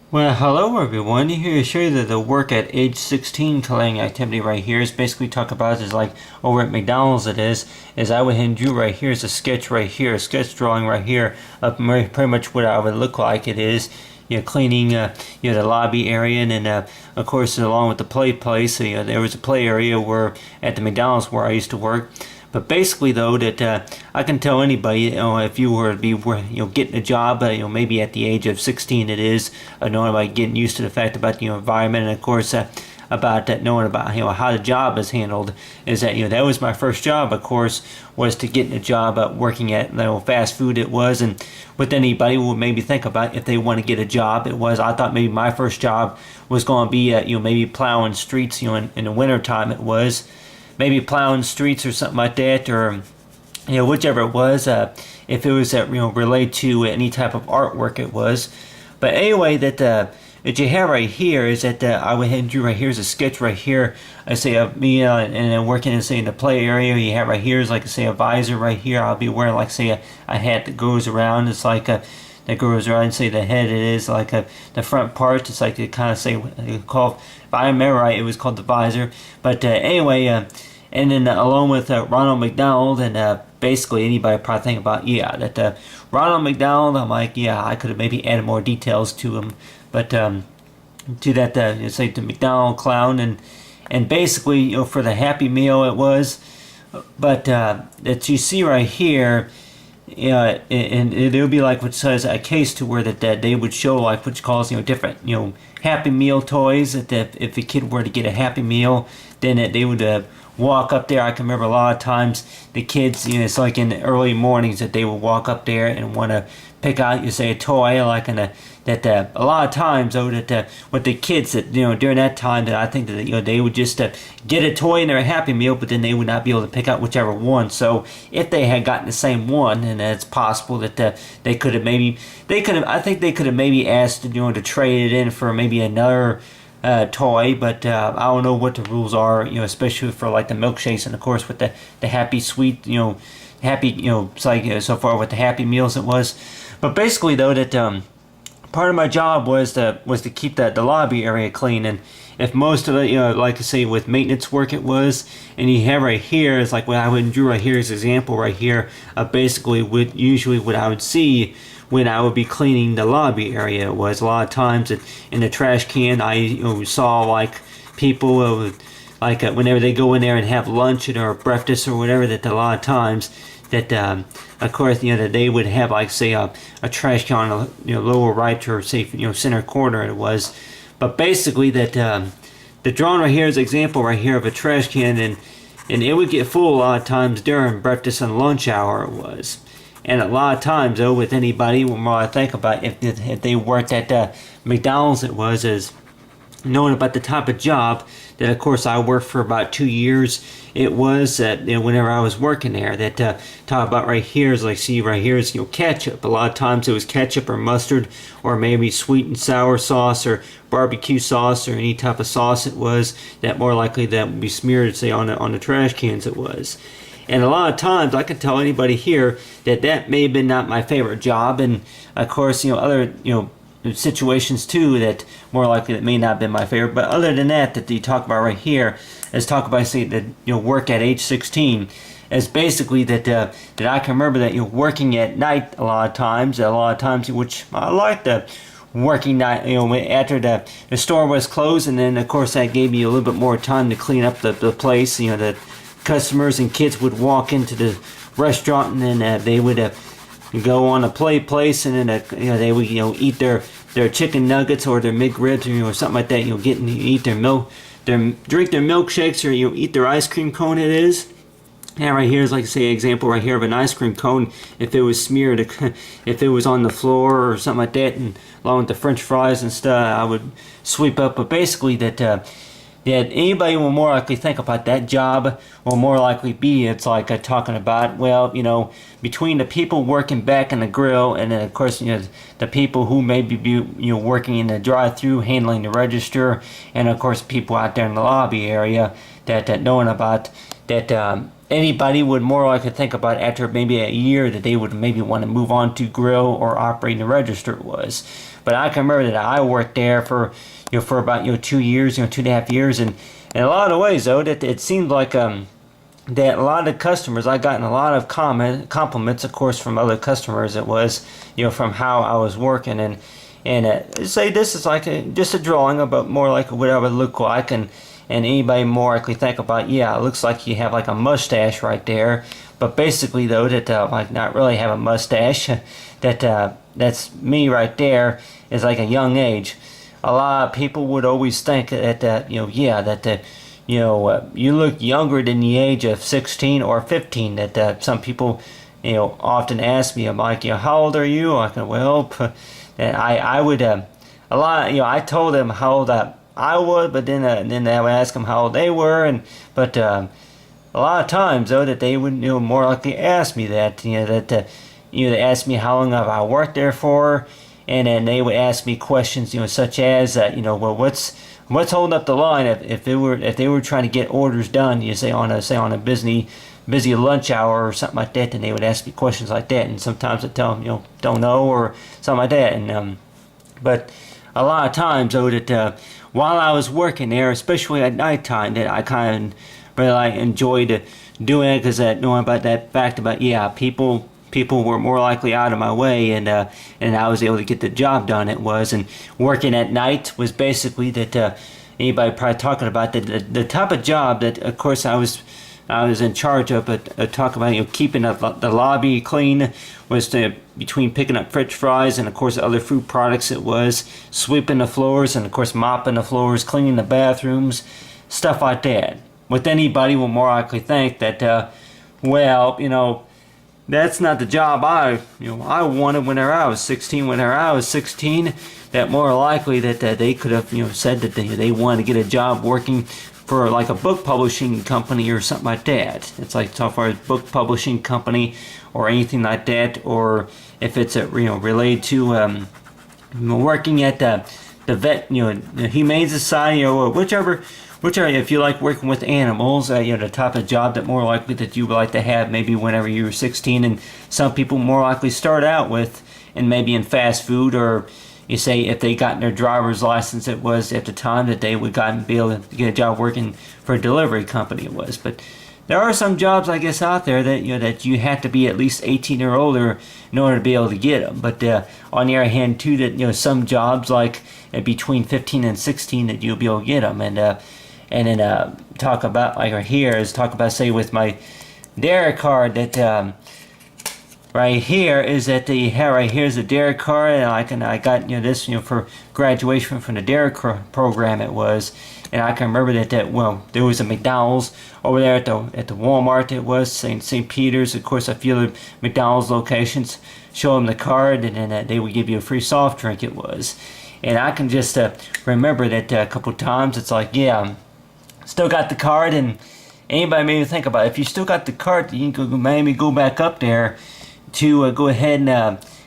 Well, hello everyone. Here to show you the work at age 16 cleaning activity right here. Is basically talk about is like over at McDonald's is I went ahead and drew right here is a sketch right here, a sketch drawing right here of pretty much what I would look like. It is cleaning the lobby area, and then of course along with the play place. So, there was a play area where at the McDonald's where I used to work. But basically, though, that I can tell anybody, if you were to be, getting a job, maybe at the age of 16, it is knowing about getting used to the fact about the environment, and of course, about that knowing about how the job is handled. Is that that was my first job, of course, was to get a job working at fast food. It was, and what anybody would maybe think about if they want to get a job, it was. I thought maybe my first job was going to be maybe plowing streets, in the winter time. It was maybe plowing streets or something like that, or whichever it was. If it was related to any type of artwork, it was. But anyway, that you have right here is that I went ahead and drew right here is a sketch right here. I say me and then working in say in the play area. You have right here is like say a visor right here. I'll be wearing like say a hat that goes around. It's like a that goes around. Say the head. It is like the front part. It's like they kind of say called. If I remember right, it was called the visor. But anyway, and then along with Ronald McDonald, and basically anybody probably think about that Ronald McDonald. I'm like I could have maybe added more details to him, but to that it's like the McDonald clown, and basically for the Happy Meal it was, but that you see right here. Yeah, and it'll be like what says a case to where that they would show like which calls different Happy Meal toys. That if a kid were to get a Happy Meal, then they would walk up there. I can remember a lot of times the kids, it's like in the early mornings that they would walk up there and want to pick out, say, a toy, like in a lot of times, though, that with the kids that during that time, that I think that they would just get a toy in their Happy Meal, but then they would not be able to pick out whichever one. So if they had gotten the same one, and it's possible that they could have I think they could have maybe asked to trade it in for maybe another toy, but I don't know what the rules are, especially for like the milkshakes, and of course with the Happy Sweet, Happy, it's like so far with the Happy Meals it was. But basically though that part of my job was to keep the lobby area clean, and if most of it, like I say with maintenance work it was, and you have right here is like what I would drew right here as an example right here of basically what I would see when I would be cleaning the lobby area. It was a lot of times in the trash can I saw like people like whenever they go in there and have lunch or breakfast or whatever, that a lot of times that of course that they would have like say a trash can on the lower right or say center corner it was. But basically that the drawing right here is an example right here of a trash can, and it would get full a lot of times during breakfast and lunch hour it was. And a lot of times though with anybody, when I think about if they worked at McDonald's, it was as knowing about the type of job that of course I worked for about 2 years. It was that whenever I was working there, that talk about right here is like see right here is ketchup. A lot of times it was ketchup or mustard or maybe sweet and sour sauce or barbecue sauce or any type of sauce it was, that more likely that would be smeared say on the trash cans it was. And a lot of times I can tell anybody here that may have been not my favorite job, and of course other situations too that more likely that may not have been my favorite. But other than that you talk about right here is talk about say that work at age 16 is basically that I can remember that working at night a lot of times, which I liked the working night after the store was closed, and then of course that gave me a little bit more time to clean up the place. The customers and kids would walk into the restaurant, and then they would go on a play place, and then they would eat their chicken nuggets or their McRibs or something like that. Eat their milk, drink their milkshakes, or eat their ice cream cone. It is. And right here is like say an example right here of an ice cream cone. If it was smeared, if it was on the floor or something like that, and along with the French fries and stuff, I would sweep up. But basically that anybody will more likely think about that job will more likely be, it's like talking about, well, between the people working back in the grill, and then of course the people who may be working in the drive-through handling the register, and of course people out there in the lobby area that knowing about that anybody would more likely think about after maybe a year that they would maybe want to move on to grill or operating the register was. But I can remember that I worked there for for about 2 years, 2.5 years, and in a lot of ways though, that it seemed like that a lot of customers, I gotten a lot of compliments, of course, from other customers. It was, from how I was working, and say this is like just a drawing, but more like what I would look like, and anybody more likely think about, yeah, it looks like you have like a mustache right there, but basically though, that like not really have a mustache, that's me right there, is like a young age. A lot of people would always think that yeah, that you look younger than the age of 16 or 15. That some people, often ask me, I'm like, how old are you? I go, well, and I would, a lot, I told them how old I would, but then I would ask them how old they were, but a lot of times though, that they would, more likely ask me that, they ask me how long have I worked there for, and then they would ask me questions, such as, well, what's holding up the line if they were trying to get orders done, say on a busy lunch hour or something like that, then they would ask me questions like that, and sometimes I tell them, don't know, or something like that, and but a lot of times though, that while I was working there, especially at nighttime, that I kind of really enjoyed doing it, because knowing about that fact about, yeah, people were more likely out of my way, and I was able to get the job done. It was, and working at night was basically that anybody probably talking about the type of job that, of course, I was in charge of. But talk about keeping the lobby clean was between picking up French fries and, of course, other food products. It was sweeping the floors and, of course, mopping the floors, cleaning the bathrooms, stuff like that. What anybody will more likely think that well, that's not the job I wanted whenever I was 16. Whenever I was 16, that more likely that they could have said that they wanted to get a job working for like a book publishing company or something like that. It's like so far as book publishing company or anything like that, or if it's related to working at the vet, the Humane Society, or whichever. If you like working with animals, the type of job that more likely that you would like to have maybe whenever you were 16, and some people more likely start out with, and maybe in fast food, or you say if they got their driver's license, it was at the time that they would be able to get a job working for a delivery company. It was, but there are some jobs, I guess, out there that that you have to be at least 18 or older in order to be able to get them. But on the other hand, too, that some jobs like between 15 and 16 that you'll be able to get them, and then talk about, like right here, is talk about, say, with my dairy card, that right here is that right here is the dairy card, and I got this for graduation from the dairy program. It was, and I can remember that well, there was a McDonald's over there at the Walmart. It was St. Peter's, of course, a few other McDonald's locations. Show them the card, and then they would give you a free soft drink. It was, and I can just remember that a couple times. It's like, yeah, still got the card, and anybody maybe think about it. If you still got the card, you can maybe go back up there to go ahead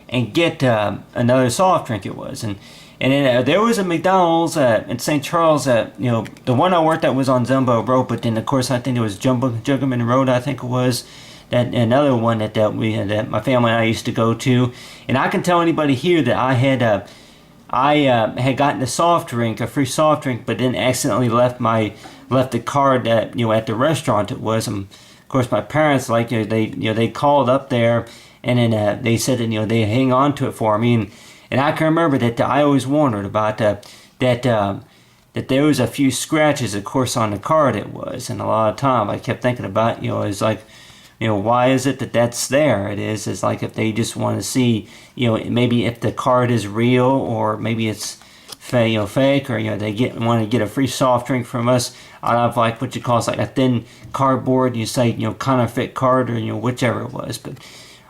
and get another soft drink. It was, and then there was a McDonald's in St. Charles. The one I worked at was on Zumbo Road, but then of course I think it was Juggerman Road. I think it was that another one that my family and I used to go to, and I can tell anybody here that I had gotten a soft drink, a free soft drink, but then accidentally left the card at the restaurant. It was, of course, my parents they called up there, and then they said that they hang on to it for me, and I can remember that I always wondered about that there was a few scratches, of course, on the card. It was, and a lot of time I kept thinking about it's like, why is it that that's there? It's like if they just want to see, maybe if the card is real, or maybe it's fake, or they want to get a free soft drink from us out of like what you call like a thin cardboard. You say counterfeit card, or whichever it was. But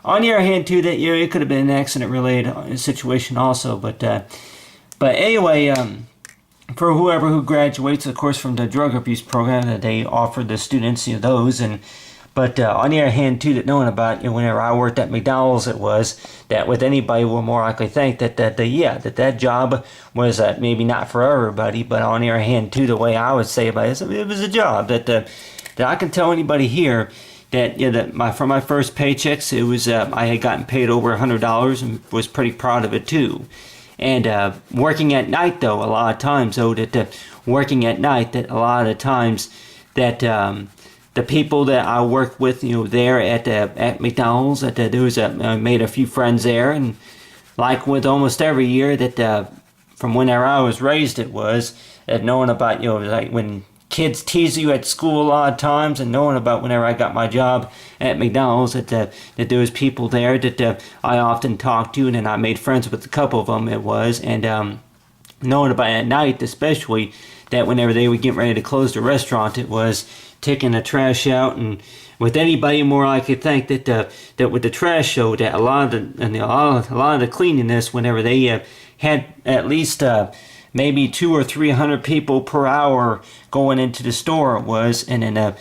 on the other hand, too, that it could have been an accident related situation also. But anyway, for whoever who graduates, of course, from the drug abuse program, that they offer the students those. And but on the other hand, too, that knowing about whenever I worked at McDonald's, it was that with anybody will more likely think that job was maybe not for everybody. But on the other hand, too, the way I would say about it was a job that I can tell anybody here that for my first paychecks, it was I had gotten paid over $100 and was pretty proud of it too. And working at night, though, a lot of times, though, that working at night, that a lot of times that the people that I work with, there at McDonald's, that there was I made a few friends there, and like with almost every year that from whenever I was raised, it was that knowing about like when kids tease you at school a lot of times, and knowing about whenever I got my job at McDonald's, that there was people there that I often talked to, and then I made friends with a couple of them. It was, and knowing about at night, especially that whenever they would get ready to close the restaurant, it was taking the trash out. And with anybody more, I could think that with the trash show, that a lot of the cleanliness, whenever they had at least maybe 200 or 300 people per hour going into the store, it was, and then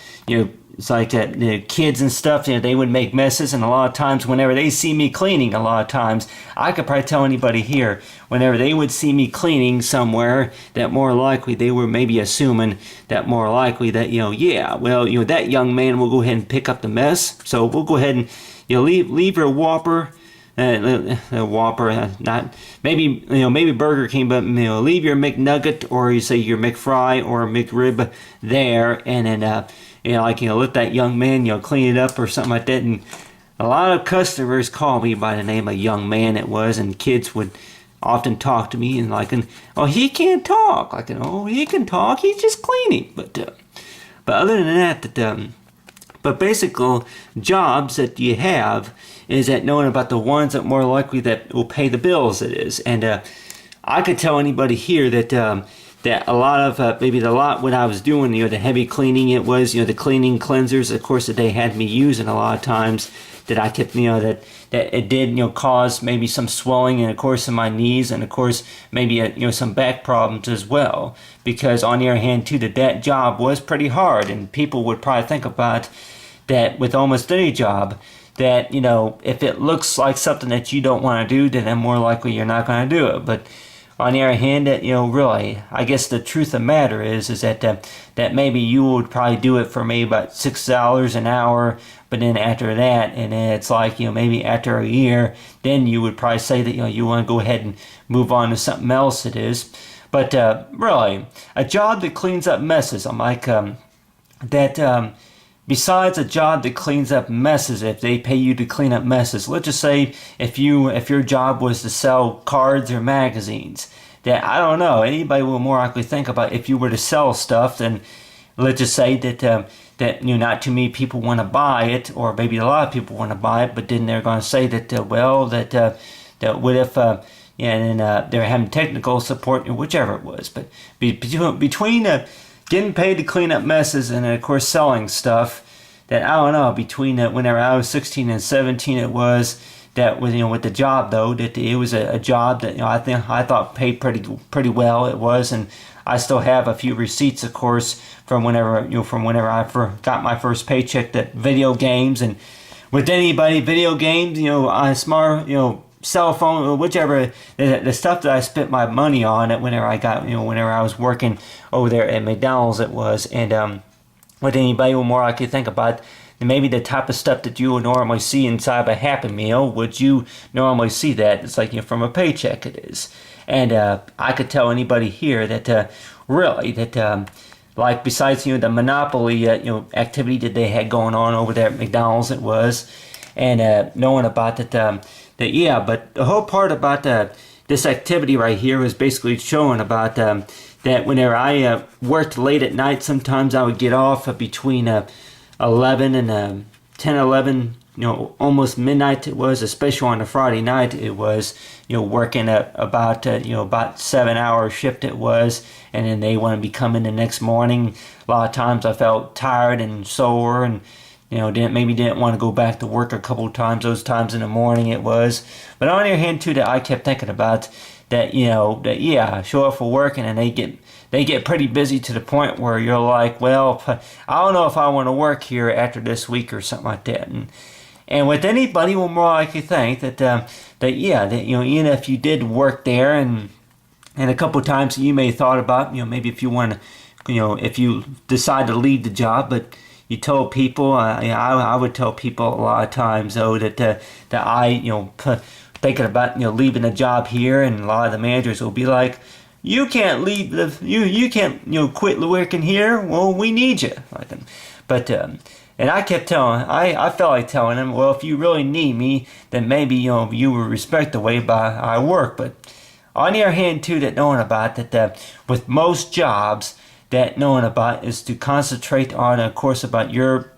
it's like the kids and stuff, they would make messes, and a lot of times whenever they see me cleaning, a lot of times I could probably tell anybody here, whenever they would see me cleaning somewhere, that more likely they were maybe assuming that more likely that that young man will go ahead and pick up the mess, so we'll go ahead and leave your Whopper. Whopper, not maybe Burger King, but leave your McNugget, or you say your McFry or McRib there, and then let that young man clean it up or something like that. And a lot of customers call me by the name of young man, it was, and kids would often talk to me and he can't talk, he can talk, he's just cleaning. But other than that, but basic jobs that you have is that knowing about the ones that more likely that will pay the bills, it is. And I could tell anybody here that that a lot of maybe the lot when I was doing the heavy cleaning, it was the cleaning cleansers, of course, that they had me using a lot of times, that I kept that it did cause maybe some swelling, and of course in my knees, and of course maybe some back problems as well, because on the other hand too, that job was pretty hard, and people would probably think about that with almost any job, that if it looks like something that you don't want to do, then more likely you're not going to do it. But on the other hand, that really, I guess the truth of the matter is that maybe you would probably do it for maybe about $6 an hour, but then after that, and then it's like maybe after a year, then you would probably say that you want to go ahead and move on to something else. It is, but really, a job that cleans up messes. I'm like that. Besides a job that cleans up messes, if they pay you to clean up messes, let's just say if your job was to sell cards or magazines, that I don't know, anybody will more likely think about if you were to sell stuff, then let's just say that not too many people want to buy it, or maybe a lot of people want to buy it, but then they're going to say that that what if and then they're having technical support, whichever it was, but between getting paid to clean up messes and of course selling stuff, that I don't know, between whenever I was 16 and 17, it was that with the job though, that it was a job that I thought paid pretty well, it was. And I still have a few receipts, of course, from whenever I got my first paycheck, that video games, and with anybody, video games, on a smart, cell phone, whichever, the stuff that I spent my money on it whenever I was working over there at McDonald's, it was. And what anybody will more likely think about, maybe the type of stuff that you would normally see inside of a Happy Meal, would you normally see that? It's like from a paycheck, it is. And I could tell anybody here that really that like besides the Monopoly activity that they had going on over there at McDonald's, it was, and knowing about that. But the whole part about this activity right here was basically showing about that whenever I worked late at night, sometimes I would get off between 11 and 10, 11, almost midnight it was, especially on a Friday night it was, working at about 7-hour shift it was, and then they want to be coming the next morning. A lot of times I felt tired and sore, and didn't want to go back to work a couple of times, those times in the morning it was. But on the other hand too, that I kept thinking about that, show up for work, and then they get pretty busy to the point where you're like, well, I don't know if I want to work here after this week or something like that. And with anybody will more likely think that even if you did work there, and a couple of times you may have thought about, maybe if you want to, if you decide to leave the job, but you told people, I would tell people a lot of times though that I thinking about leaving a job here, and a lot of the managers will be like, you can't leave you can't quit working here. Well, we need you. But and I kept telling, I felt like telling him, well, if you really need me, then maybe you will respect the way I work. But on the other hand, too, that knowing about that with most jobs, that knowing about is to concentrate on, of course, about your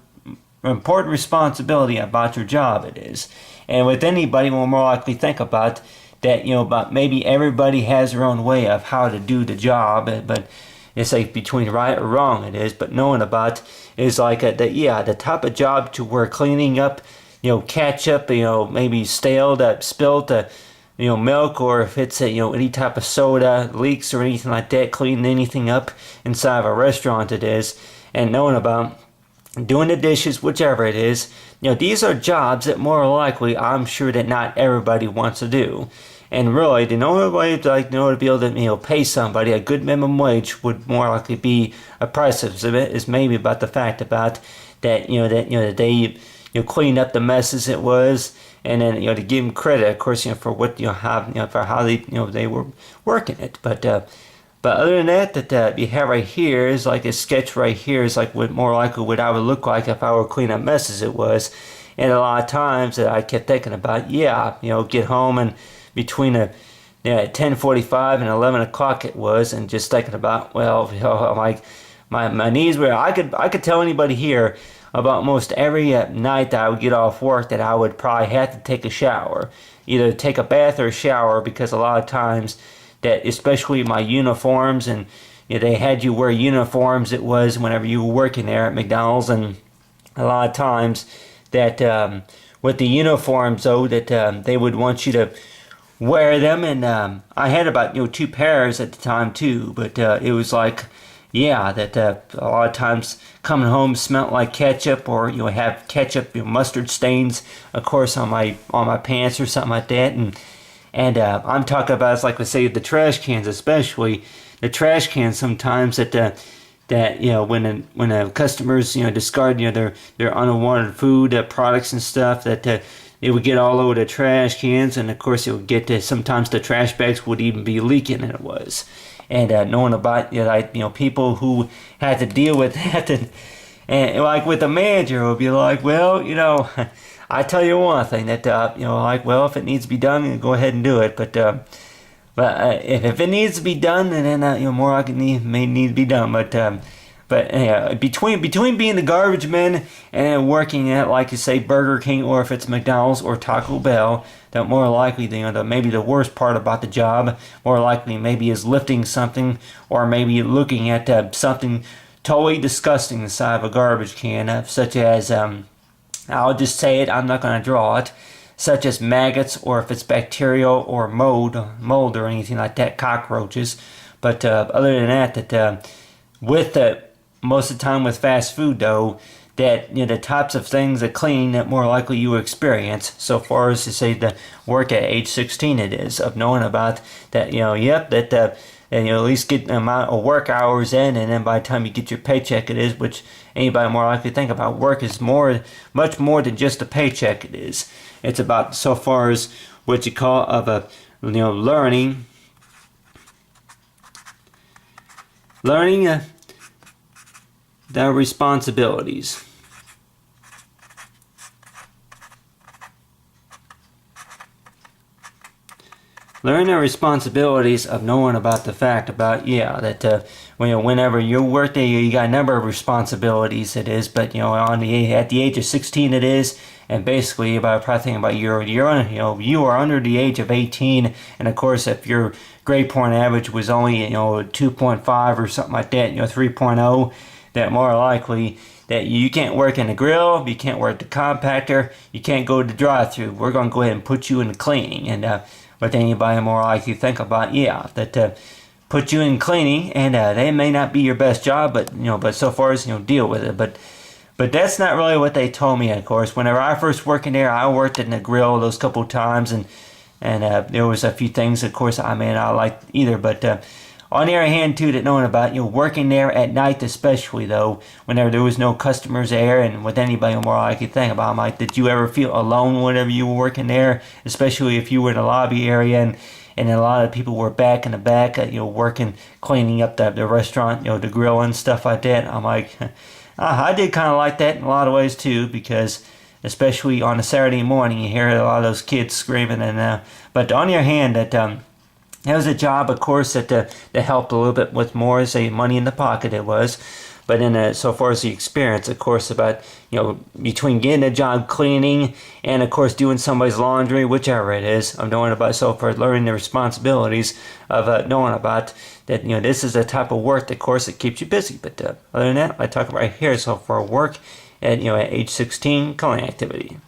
important responsibility about your job it is. And with anybody, we'll more likely think about that, about maybe everybody has their own way of how to do the job, but it's like between right or wrong it is. But knowing about is like the type of job to where cleaning up, ketchup, maybe stale, spilt, milk, or if it's any type of soda leaks or anything like that, cleaning anything up inside of a restaurant it is, and knowing about doing the dishes, whichever it is. These are jobs that more likely I'm sure that not everybody wants to do. And really, the only way to be able to pay somebody a good minimum wage would more likely be a price of it is maybe about the fact about that that they clean up the messes it was, and then to give them credit, of course, for what have for how they were working it. But other than that you have right here is like a sketch right here is like what more likely what I would look like if I were cleaning up messes it was. And a lot of times that I kept thinking about, get home and between 10:45 and 11 o'clock it was, and just thinking about, well, like my knees were, I could tell anybody here about most every night that I would get off work that I would probably have to take a shower, either take a bath or a shower, because a lot of times that, especially my uniforms, and they had you wear uniforms it was whenever you were working there at McDonald's, and a lot of times that with the uniforms though that they would want you to wear them, and I had about 2 pairs at the time too, but it was like that a lot of times coming home smelled like ketchup, or have ketchup mustard stains of course on my pants or something like that, and I'm talking about, it's like we say, the trash cans, especially the trash cans sometimes that when the customers discard their unwanted food products and stuff, that it would get all over the trash cans, and of course it would get to, sometimes the trash bags would even be leaking, and it was. And knowing about people who had to deal with that, and like with the manager, it would be like, well, I tell you one thing that well, if it needs to be done, go ahead and do it. But if it needs to be done, then more like it may need to be done. But between being the garbage man and working at, like you say, Burger King, or if it's McDonald's or Taco Bell, that more likely maybe the worst part about the job more likely maybe is lifting something, or maybe looking at something totally disgusting inside of a garbage can, such as I'll just say it, I'm not going to draw it, such as maggots, or if it's bacterial or mold or anything like that, cockroaches. But other than that with most of the time with fast food though, that the types of things that clean that more likely you experience, so far as to say the work at age 16 it is, of knowing about that, that and at least get the amount of work hours in, and then by the time you get your paycheck it is, which anybody more likely think about, work is much more than just a paycheck it is. It's about, so far as what you call of a learning the responsibilities. Learn the responsibilities of knowing about the fact about, that whenever your workday, you got a number of responsibilities it is, but at the age of 16 it is, and basically about probably thinking about you are under the age of 18, and of course if your grade point average was only 2.5 or something like that, 3.0, that more likely that you can't work in the grill, you can't work the compactor, you can't go to the drive-thru. We're going to go ahead and put you in the cleaning, and but anybody more likely think about, that put you in cleaning, and they may not be your best job, but but so far as deal with it. But that's not really what they told me. Of course, whenever I first worked in there, I worked in the grill those couple times, and there was a few things, of course, I may not like either. But On the other hand, too, that knowing about, working there at night, especially though, whenever there was no customers there, and with anybody more I could think about, I'm like, did you ever feel alone whenever you were working there, especially if you were in the lobby area and a lot of people were back in the back, working, cleaning up the restaurant, the grill and stuff like that. I'm like, I did kind of like that in a lot of ways too, because especially on a Saturday morning, you hear a lot of those kids screaming. But on the other hand, that was a job, of course, that helped a little bit with more, say, money in the pocket. It was. But so far as the experience, of course, about, between getting a job cleaning and, of course, doing somebody's laundry, whichever it is, I'm knowing about, so far learning the responsibilities of knowing about that, this is the type of work, of course, that keeps you busy. But other than that, I talk right here, so far work at age 16, culinary activity.